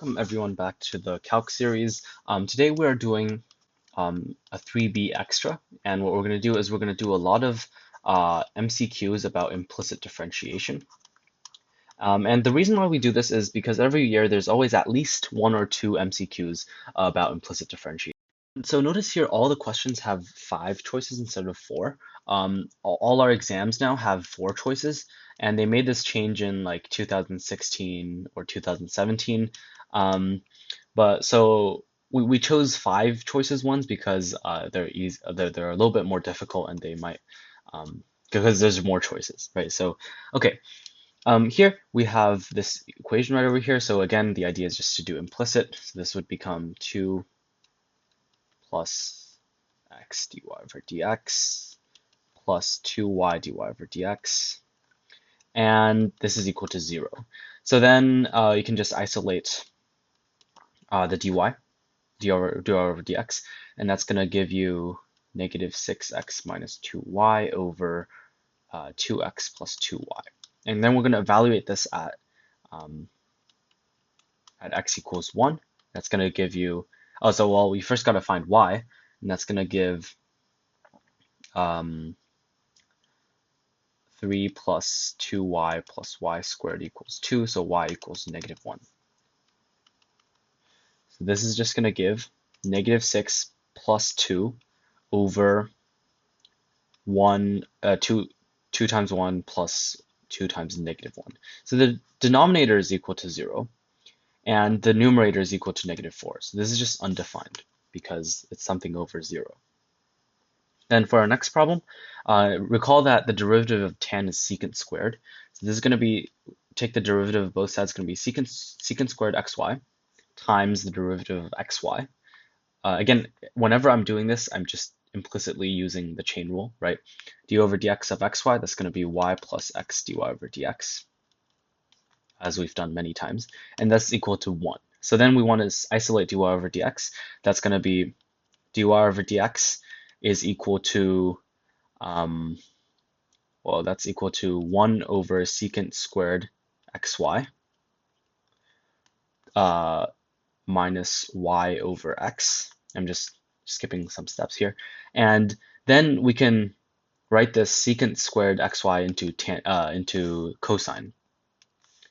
Welcome everyone back to the Calc series. Today we're doing a 3B extra, and what we're going to do is we're going to do a lot of MCQs about implicit differentiation. And the reason why we do this is because every year there's always at least one or two MCQs about implicit differentiation. So notice here all the questions have 5 choices instead of 4. All our exams now have 4 choices, and they made this change in like 2016 or 2017. But so we chose 5 choices ones because they're easy, they're a little bit more difficult, and they might because there's more choices, right? So okay, here we have this equation right over here. So again, the idea is just to do implicit. So this would become 2 plus x dy over dx plus 2y dy over dx, and this is equal to 0. So then you can just isolate the dy over dx, and that's going to give you negative 6x minus 2y over 2x plus 2y. And then we're going to evaluate this at x equals 1. That's going to give you, well, we first got to find y, and that's going to give 3 plus 2y plus y squared equals 2, so y equals negative 1. So this is just going to give negative 6 plus 2 over 2 times 1 plus 2 times negative 1. So the denominator is equal to 0, and the numerator is equal to negative 4. So this is just undefined because it's something over 0. Then for our next problem, recall that the derivative of tan is secant squared. So this is going to be, take the derivative of both sides, is going to be secant squared xy times the derivative of xy. Again, whenever I'm doing this, I'm just implicitly using the chain rule, right? d over dx of xy, that's going to be y plus x dy over dx, as we've done many times, and that's equal to 1. So then we want to isolate dy over dx. That's going to be dy over dx is equal to, well, that's equal to 1 over secant squared xy minus y over x. I'm just skipping some steps here. And then we can write this secant squared xy into cosine.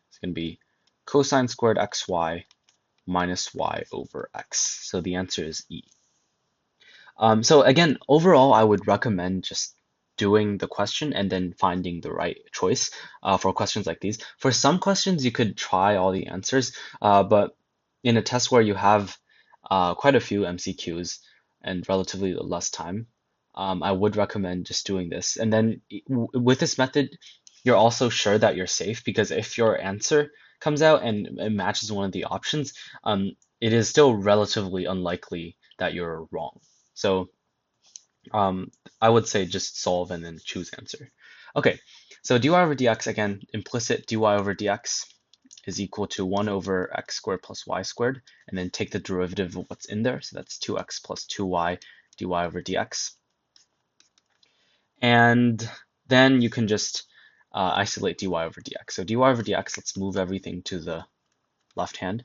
It's going to be cosine squared xy minus y over x. So the answer is E. So again, overall, I would recommend just doing the question and then finding the right choice for questions like these. For some questions, you could try all the answers, but in a test where you have quite a few MCQs and relatively less time, I would recommend just doing this. And then with this method, you're also sure that you're safe, because if your answer comes out and it matches one of the options, it is still relatively unlikely that you're wrong. So I would say just solve and then choose answer. Okay, so dy over dx, again, implicit dy over dx is equal to 1 over x squared plus y squared, and then take the derivative of what's in there. So that's 2x plus 2y dy over dx. And then you can just isolate dy over dx. So dy over dx, let's move everything to the left hand.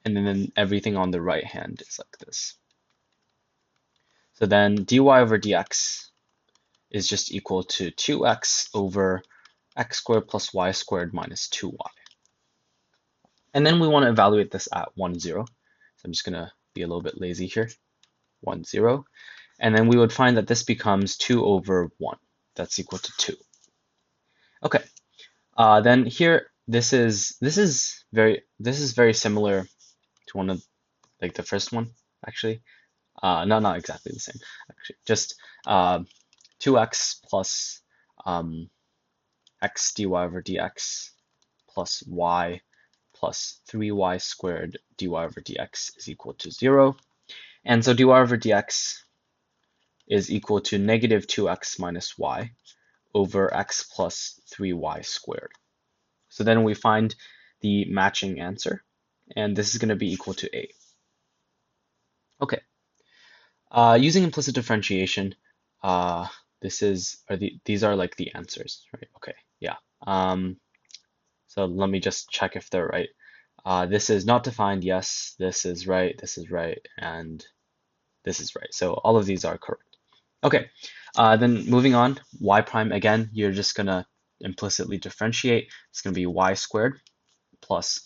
And then everything on the right hand is like this. So then dy over dx is just equal to 2x over x squared plus y squared minus 2y. And then we want to evaluate this at 1, 0. So I'm just going to be a little bit lazy here. 1, 0. And then we would find that this becomes 2 over 1. That's equal to 2. Okay. Then here, this is very similar to one of, like, the first one, actually. No, not exactly the same, actually. Just 2x plus x dy over dx plus y plus 3y squared dy over dx is equal to 0. And so dy over dx is equal to negative 2x minus y over x plus 3y squared. So then we find the matching answer, and this is going to be equal to A. Okay. Using implicit differentiation, these are like the answers, right? Okay, yeah. So let me just check if they're right. This is not defined, yes, this is right, and this is right. So all of these are correct. Okay, then moving on, y prime, again, you're just gonna implicitly differentiate. It's gonna be y squared plus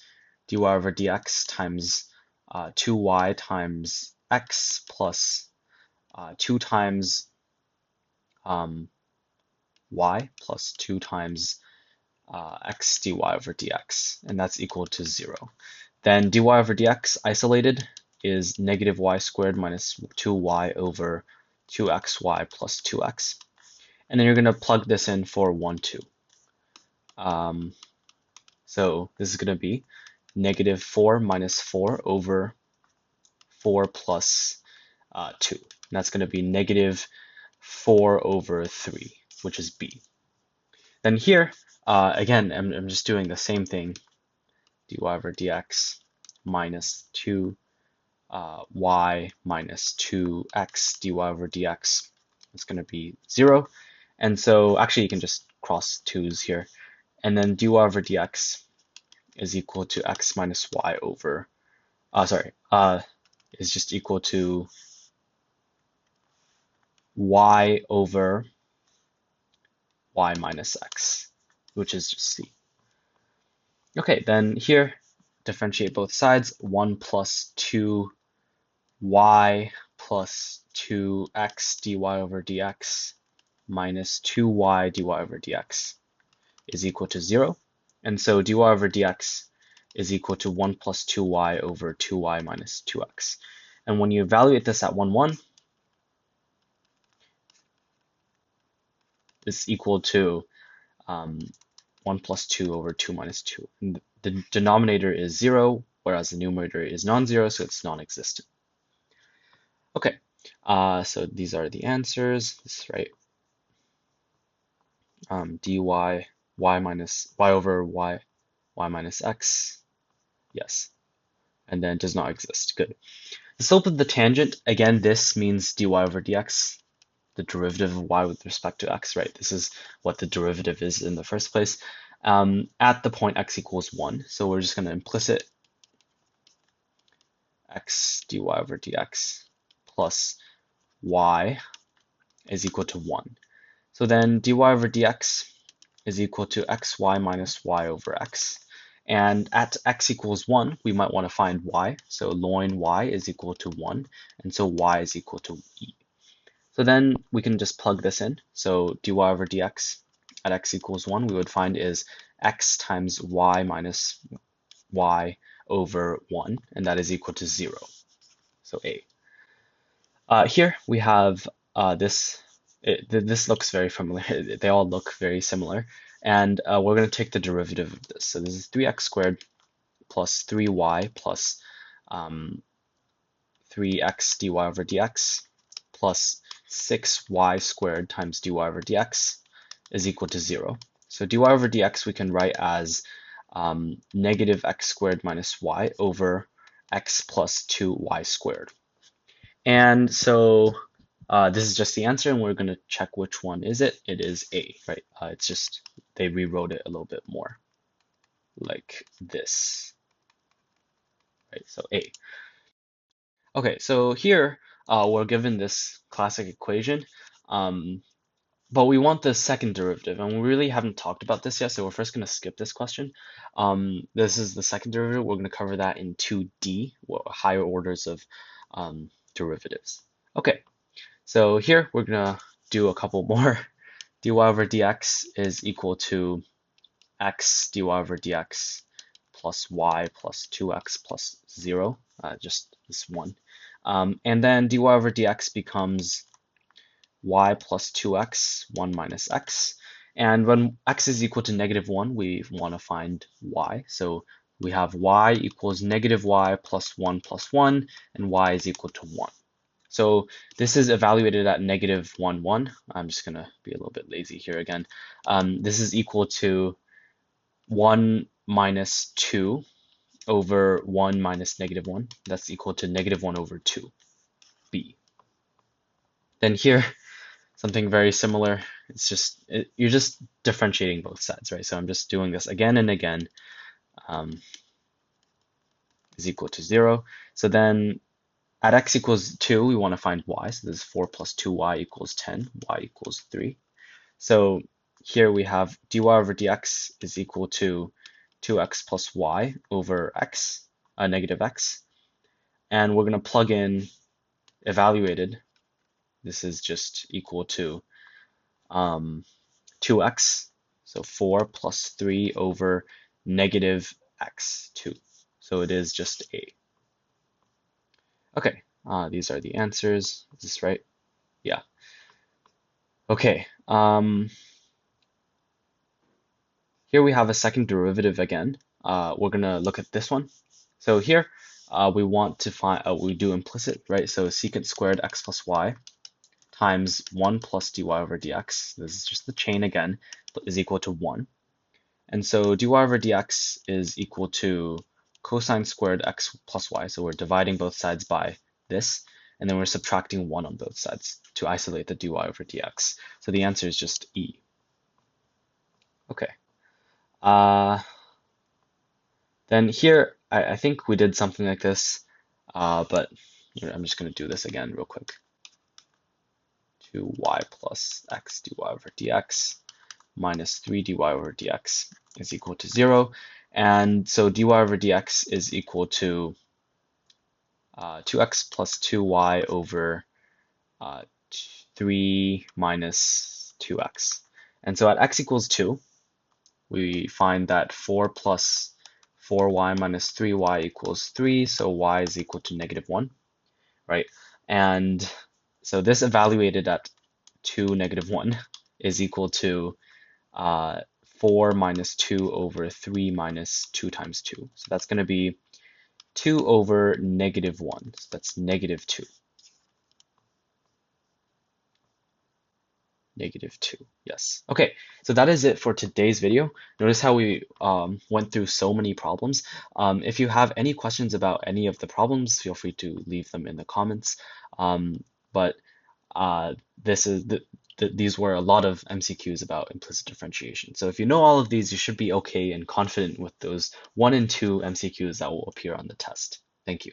dy over dx times 2y times x plus 2 times y plus 2 times x dy over dx, and that's equal to 0. Then dy over dx isolated is negative y squared minus 2y over 2xy plus 2x. And then you're going to plug this in for 1, 2. So this is going to be negative 4 minus 4 over 4 plus 2. And that's going to be negative 4 over 3, which is b. Then here, again, I'm just doing the same thing, dy over dx minus 2 y minus 2x dy over dx. It's going to be 0. And so actually you can just cross 2's here. And then dy over dx is equal to x minus y over, is just equal to y over y minus x, which is just c. Okay, then here, differentiate both sides. 1 plus 2y plus 2x dy over dx minus 2y dy over dx is equal to 0. And so dy over dx is equal to 1 plus 2y over 2y minus 2x. And when you evaluate this at 1, 1, it's equal to 1 plus 2 over 2 minus 2. And the denominator is 0, whereas the numerator is non-zero, so it's non-existent. Okay, so these are the answers. This is right. dy y minus y over y minus x, yes, and then does not exist. Good. The slope of the tangent, again, this means dy over dx, the derivative of y with respect to x, right? This is what the derivative is in the first place, at the point x equals 1. So we're just going to implicit x dy over dx plus y is equal to 1. So then dy over dx is equal to xy minus y over x. And at x equals 1, we might want to find y. So ln y is equal to 1, and so y is equal to e. So then we can just plug this in. So dy over dx at x equals 1, we would find is x times y minus y over 1, and that is equal to 0. So a. Here we have this. This looks very familiar. They all look very similar. And we're going to take the derivative of this. So this is 3x squared plus 3y plus 3x dy over dx plus 6y squared times dy over dx is equal to 0. So dy over dx we can write as negative x squared minus y over x plus 2y squared. And so this is just the answer, and we're going to check which one is it. It is A, right? It's just they rewrote it a little bit more like this, right? So A. Okay, so here we're given this classic equation, but we want the second derivative, and we really haven't talked about this yet, so we're first going to skip this question. This is the second derivative. We're going to cover that in 2D, higher orders of derivatives. Okay. So here we're gonna do a couple more. dy over dx is equal to x dy over dx plus y plus 2x plus 0, just this one. And then dy over dx becomes y plus 2x, 1 minus x. And when x is equal to negative 1, we want to find y. So we have y equals negative y plus 1, and y is equal to 1. So this is evaluated at negative 1, 1. I'm just going to be a little bit lazy here again. This is equal to 1 minus 2 over 1 minus negative 1. That's equal to negative 1 over 2, b. Then here, something very similar. you're just differentiating both sides, right? So I'm just doing this again and again, is equal to 0. So then at x equals 2, we want to find y. So this is 4 plus 2y equals 10, y equals 3. So here we have dy over dx is equal to 2x plus y over x, negative x. And we're going to plug in evaluated. This is just equal to 2x, so 4 plus 3 over negative x, 2. So it is just a. Okay, these are the answers. Is this right? Yeah. Okay. Here we have a second derivative again. We're gonna look at this one. So here we want to find, we do implicit, right? So secant squared x plus y times 1 plus dy over dx. This is just the chain again, but is equal to 1. And so dy over dx is equal to cosine squared x plus y. So we're dividing both sides by this, and then we're subtracting 1 on both sides to isolate the dy over dx. So the answer is just E. Okay. Then here, I think we did something like this, but I'm just going to do this again real quick. 2y plus x dy over dx minus 3 dy over dx is equal to 0. And so dy over dx is equal to 2x plus 2y over 3 minus 2x. And so at x equals 2, we find that 4 plus 4y minus 3y equals 3, so y is equal to negative 1, right? And so this evaluated at 2, negative 1 is equal to 4 minus 2 over 3 minus 2 times 2. So that's going to be 2 over negative 1. So that's negative 2. Negative 2, yes. Okay, so that is it for today's video. Notice how we went through so many problems. If you have any questions about any of the problems, feel free to leave them in the comments. But these were a lot of MCQs about implicit differentiation. So if you know all of these, you should be okay and confident with those 1 and 2 MCQs that will appear on the test. Thank you.